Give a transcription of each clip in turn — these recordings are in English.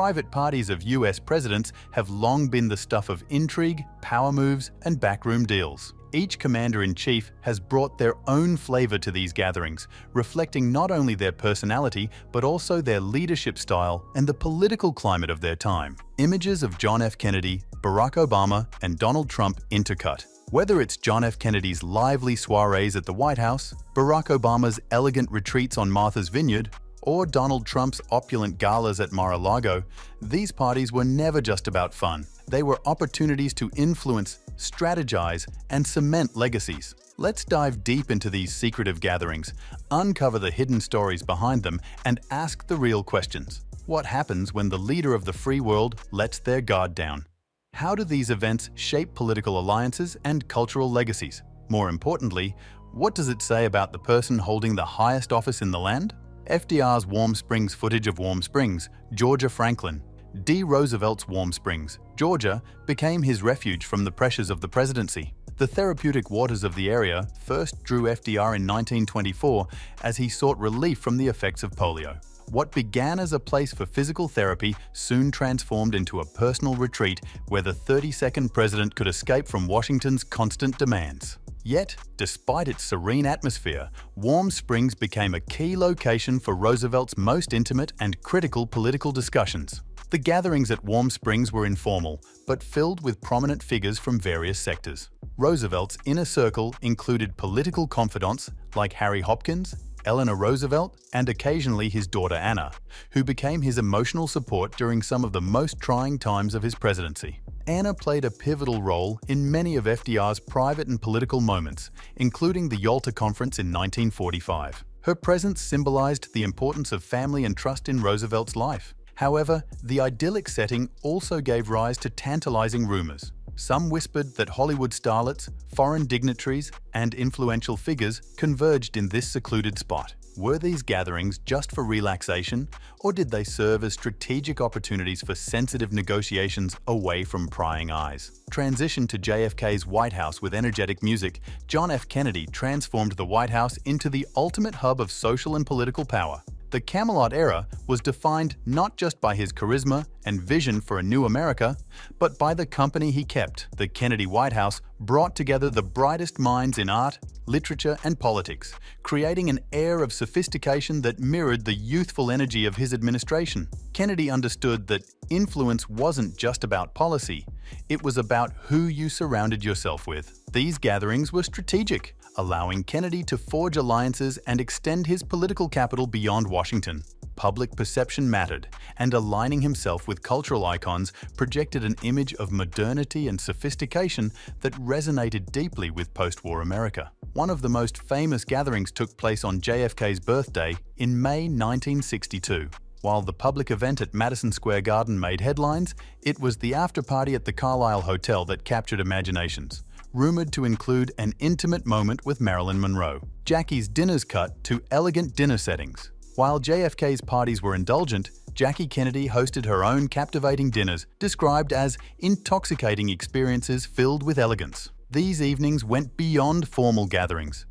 private parties of US presidents have long been the stuff of intrigue, power moves, and backroom deals. Each commander-in-chief has brought their own flavor to these gatherings, reflecting not only their personality but also their leadership style and the political climate of their time. Images of John F. Kennedy, Barack Obama, and Donald Trump intercut. Whether it's John F. Kennedy's lively soirees at the White House, Barack Obama's elegant retreats on Martha's Vineyard, or Donald Trump's opulent galas at Mar-a-Lago, these parties were never just about fun. They were opportunities to influence, strategize, and cement legacies. Let's dive deep into these secretive gatherings, uncover the hidden stories behind them, and ask the real questions. What happens when the leader of the free world lets their guard down? How do these events shape political alliances and cultural legacies? More importantly, what does it say about the person holding the highest office in the land? FDR's Warm Springs footage of Warm Springs, Georgia Franklin. D. Roosevelt's Warm Springs, Georgia, became his refuge from the pressures of the presidency. The therapeutic waters of the area first drew FDR in 1924 as he sought relief from the effects of polio. What began as a place for physical therapy soon transformed into a personal retreat where the 32nd president could escape from Washington's constant demands. Yet, despite its serene atmosphere, Warm Springs became a key location for Roosevelt's most intimate and critical political discussions. The gatherings at Warm Springs were informal, but filled with prominent figures from various sectors. Roosevelt's inner circle included political confidants like Harry Hopkins, Eleanor Roosevelt, and occasionally his daughter Anna, who became his emotional support during some of the most trying times of his presidency. Anna played a pivotal role in many of FDR's private and political moments, including the Yalta Conference in 1945. Her presence symbolized the importance of family and trust in Roosevelt's life. However, the idyllic setting also gave rise to tantalizing rumors. Some whispered that Hollywood starlets, foreign dignitaries, and influential figures converged in this secluded spot. Were these gatherings just for relaxation, or did they serve as strategic opportunities for sensitive negotiations away from prying eyes? Transition to JFK's White House with energetic music, John F. Kennedy transformed the White House into the ultimate hub of social and political power. The Camelot era was defined not just by his charisma and vision for a new America, but by the company he kept. The Kennedy White House brought together the brightest minds in art, literature, and politics, creating an air of sophistication that mirrored the youthful energy of his administration. Kennedy understood that influence wasn't just about policy, it was about who you surrounded yourself with. These gatherings were strategic, allowing Kennedy to forge alliances and extend his political capital beyond Washington. Public perception mattered, and aligning himself with cultural icons projected an image of modernity and sophistication that resonated deeply with post-war America. One of the most famous gatherings took place on JFK's birthday in May 1962. While the public event at Madison Square Garden made headlines, it was the after-party at the Carlyle Hotel that captured imaginations, rumored to include an intimate moment with Marilyn Monroe. Jackie's dinners cut to elegant dinner settings. While JFK's parties were indulgent, Jackie Kennedy hosted her own captivating dinners, described as intoxicating experiences filled with elegance. These evenings went beyond formal gatherings.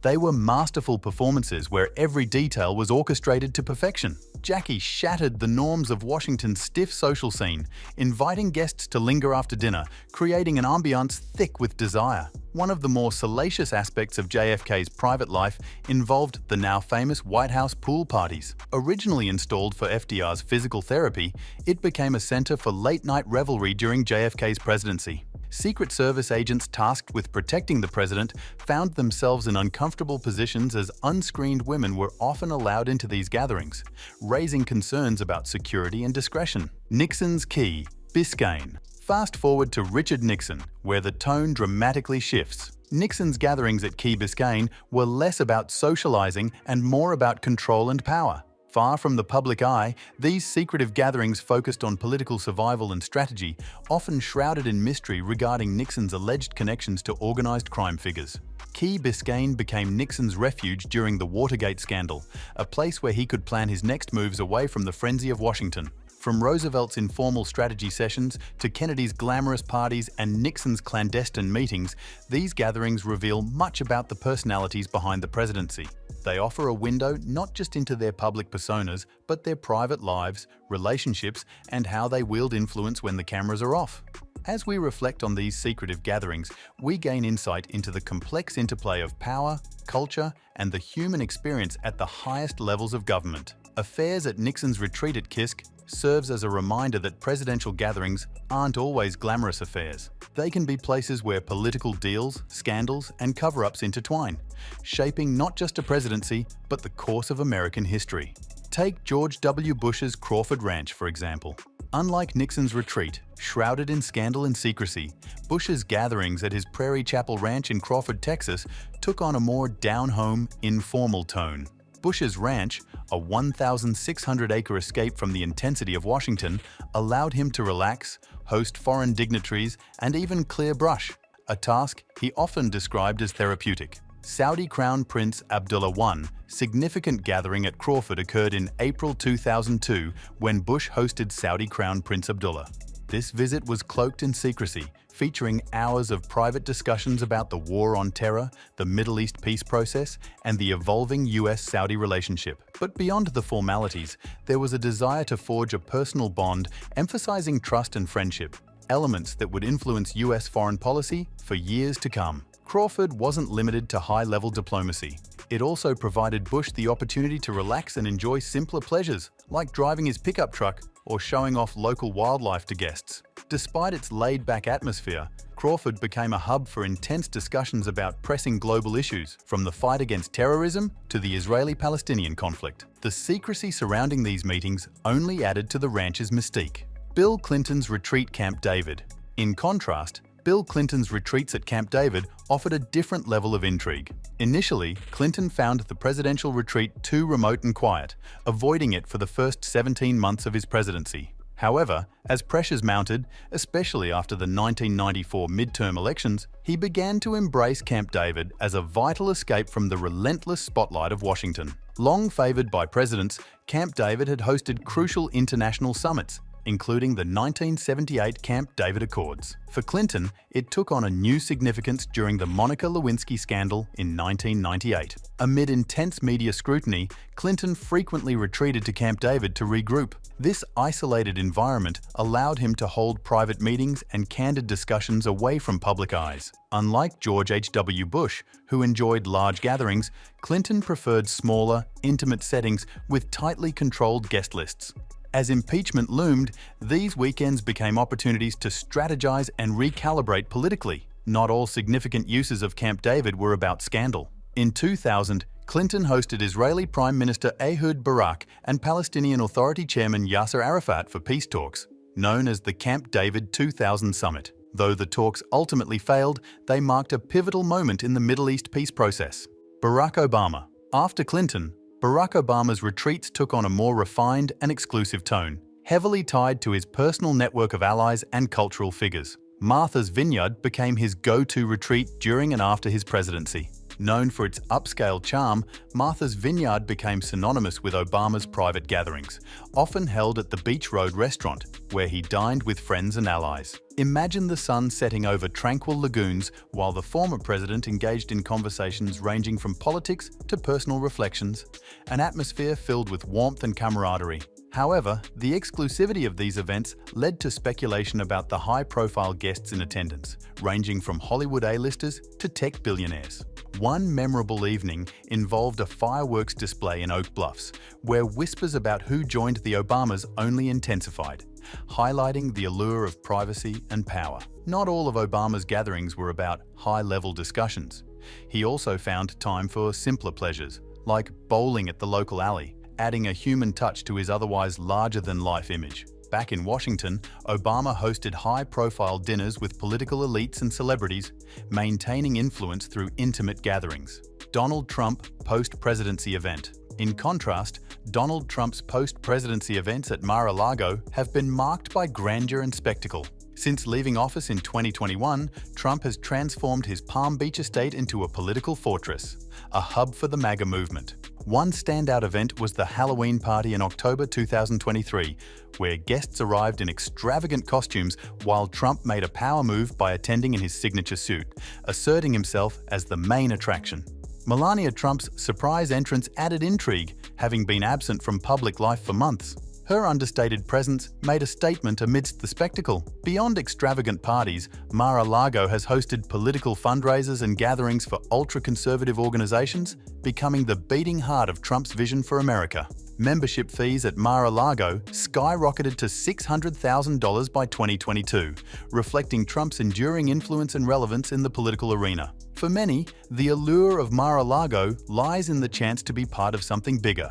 They were masterful performances where every detail was orchestrated to perfection. Jackie shattered the norms of Washington's stiff social scene, inviting guests to linger after dinner, creating an ambiance thick with desire. One of the more salacious aspects of JFK's private life involved the now famous White House pool parties. Originally installed for FDR's physical therapy, it became a center for late-night revelry during JFK's presidency. Secret Service agents tasked with protecting the president found themselves in uncomfortable positions as unscreened women were often allowed into these gatherings, raising concerns about security and discretion. Nixon's Key Biscayne. Fast forward to Richard Nixon, where the tone dramatically shifts. Nixon's gatherings at Key Biscayne were less about socializing and more about control and power. Far from the public eye, these secretive gatherings focused on political survival and strategy, often shrouded in mystery regarding Nixon's alleged connections to organized crime figures. Key Biscayne became Nixon's refuge during the Watergate scandal, a place where he could plan his next moves away from the frenzy of Washington. From Roosevelt's informal strategy sessions to Kennedy's glamorous parties and Nixon's clandestine meetings, these gatherings reveal much about the personalities behind the presidency. They offer a window not just into their public personas, but their private lives, relationships, and how they wield influence when the cameras are off. As we reflect on these secretive gatherings, we gain insight into the complex interplay of power, culture, and the human experience at the highest levels of government. Affairs at Nixon's retreat at Kisk serves as a reminder that presidential gatherings aren't always glamorous affairs. They can be places where political deals, scandals, and cover-ups intertwine, shaping not just a presidency, but the course of American history. Take George W. Bush's Crawford Ranch, for example. Unlike Nixon's retreat, shrouded in scandal and secrecy, Bush's gatherings at his Prairie Chapel Ranch in Crawford, Texas, took on a more down-home, informal tone. Bush's ranch, a 1,600-acre escape from the intensity of Washington, allowed him to relax, host foreign dignitaries, and even clear brush, a task he often described as therapeutic. Saudi Crown Prince Abdullah I's significant gathering at Crawford occurred in April 2002 when Bush hosted Saudi Crown Prince Abdullah. This visit was cloaked in secrecy, featuring hours of private discussions about the war on terror, the Middle East peace process, and the evolving US-Saudi relationship. But beyond the formalities, there was a desire to forge a personal bond emphasizing trust and friendship, elements that would influence US foreign policy for years to come. Crawford wasn't limited to high-level diplomacy. It also provided Bush the opportunity to relax and enjoy simpler pleasures, like driving his pickup truck or showing off local wildlife to guests. Despite its laid-back atmosphere, Crawford became a hub for intense discussions about pressing global issues, from the fight against terrorism to the Israeli-Palestinian conflict. The secrecy surrounding these meetings only added to the ranch's mystique. Bill Clinton's retreat Camp David. In contrast, Bill Clinton's retreats at Camp David offered a different level of intrigue. Initially, Clinton found the presidential retreat too remote and quiet, avoiding it for the first 17 months of his presidency. However, as pressures mounted, especially after the 1994 midterm elections, he began to embrace Camp David as a vital escape from the relentless spotlight of Washington. Long favored by presidents, Camp David had hosted crucial international summits, including the 1978 Camp David Accords. For Clinton, it took on a new significance during the Monica Lewinsky scandal in 1998. Amid intense media scrutiny, Clinton frequently retreated to Camp David to regroup. This isolated environment allowed him to hold private meetings and candid discussions away from public eyes. Unlike George H.W. Bush, who enjoyed large gatherings, Clinton preferred smaller, intimate settings with tightly controlled guest lists. As impeachment loomed, these weekends became opportunities to strategize and recalibrate politically. Not all significant uses of Camp David were about scandal. In 2000, Clinton hosted Israeli Prime Minister Ehud Barak and Palestinian Authority Chairman Yasser Arafat for peace talks, known as the Camp David 2000 Summit. Though the talks ultimately failed, they marked a pivotal moment in the Middle East peace process. Barack Obama. After Clinton, Barack Obama's retreats took on a more refined and exclusive tone, heavily tied to his personal network of allies and cultural figures. Martha's Vineyard became his go-to retreat during and after his presidency. Known for its upscale charm, Martha's Vineyard became synonymous with Obama's private gatherings, often held at the Beach Road restaurant, where he dined with friends and allies. Imagine the sun setting over tranquil lagoons while the former president engaged in conversations ranging from politics to personal reflections, an atmosphere filled with warmth and camaraderie. However, the exclusivity of these events led to speculation about the high-profile guests in attendance, ranging from Hollywood A-listers to tech billionaires. One memorable evening involved a fireworks display in Oak Bluffs, where whispers about who joined the Obamas only intensified, highlighting the allure of privacy and power. Not all of Obama's gatherings were about high-level discussions. He also found time for simpler pleasures, like bowling at the local alley, adding a human touch to his otherwise larger-than-life image. Back in Washington, Obama hosted high-profile dinners with political elites and celebrities, maintaining influence through intimate gatherings. Donald Trump post-presidency event. In contrast, Donald Trump's post-presidency events at Mar-a-Lago have been marked by grandeur and spectacle. Since leaving office in 2021, Trump has transformed his Palm Beach estate into a political fortress, a hub for the MAGA movement. One standout event was the Halloween party in October 2023, where guests arrived in extravagant costumes while Trump made a power move by attending in his signature suit, asserting himself as the main attraction. Melania Trump's surprise entrance added intrigue, having been absent from public life for months. Her understated presence made a statement amidst the spectacle. Beyond extravagant parties, Mar-a-Lago has hosted political fundraisers and gatherings for ultra-conservative organizations, becoming the beating heart of Trump's vision for America. Membership fees at Mar-a-Lago skyrocketed to $600,000 by 2022, reflecting Trump's enduring influence and relevance in the political arena. For many, the allure of Mar-a-Lago lies in the chance to be part of something bigger,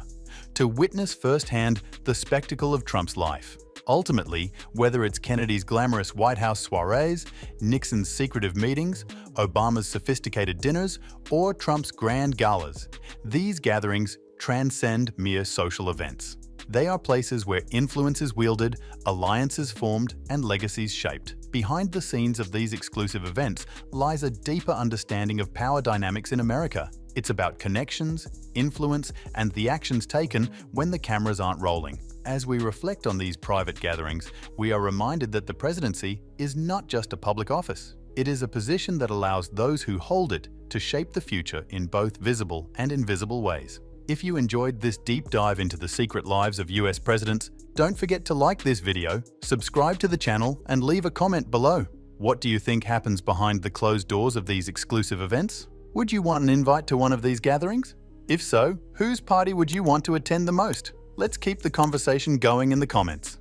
to witness firsthand the spectacle of Trump's life. Ultimately, whether it's Kennedy's glamorous White House soirees, Nixon's secretive meetings, Obama's sophisticated dinners, or Trump's grand galas, these gatherings transcend mere social events. They are places where influence is wielded, alliances formed, and legacies shaped. Behind the scenes of these exclusive events lies a deeper understanding of power dynamics in America. It's about connections, influence, and the actions taken when the cameras aren't rolling. As we reflect on these private gatherings, we are reminded that the presidency is not just a public office. It is a position that allows those who hold it to shape the future in both visible and invisible ways. If you enjoyed this deep dive into the secret lives of US presidents, don't forget to like this video, subscribe to the channel, and leave a comment below. What do you think happens behind the closed doors of these exclusive events? Would you want an invite to one of these gatherings? If so, whose party would you want to attend the most? Let's keep the conversation going in the comments.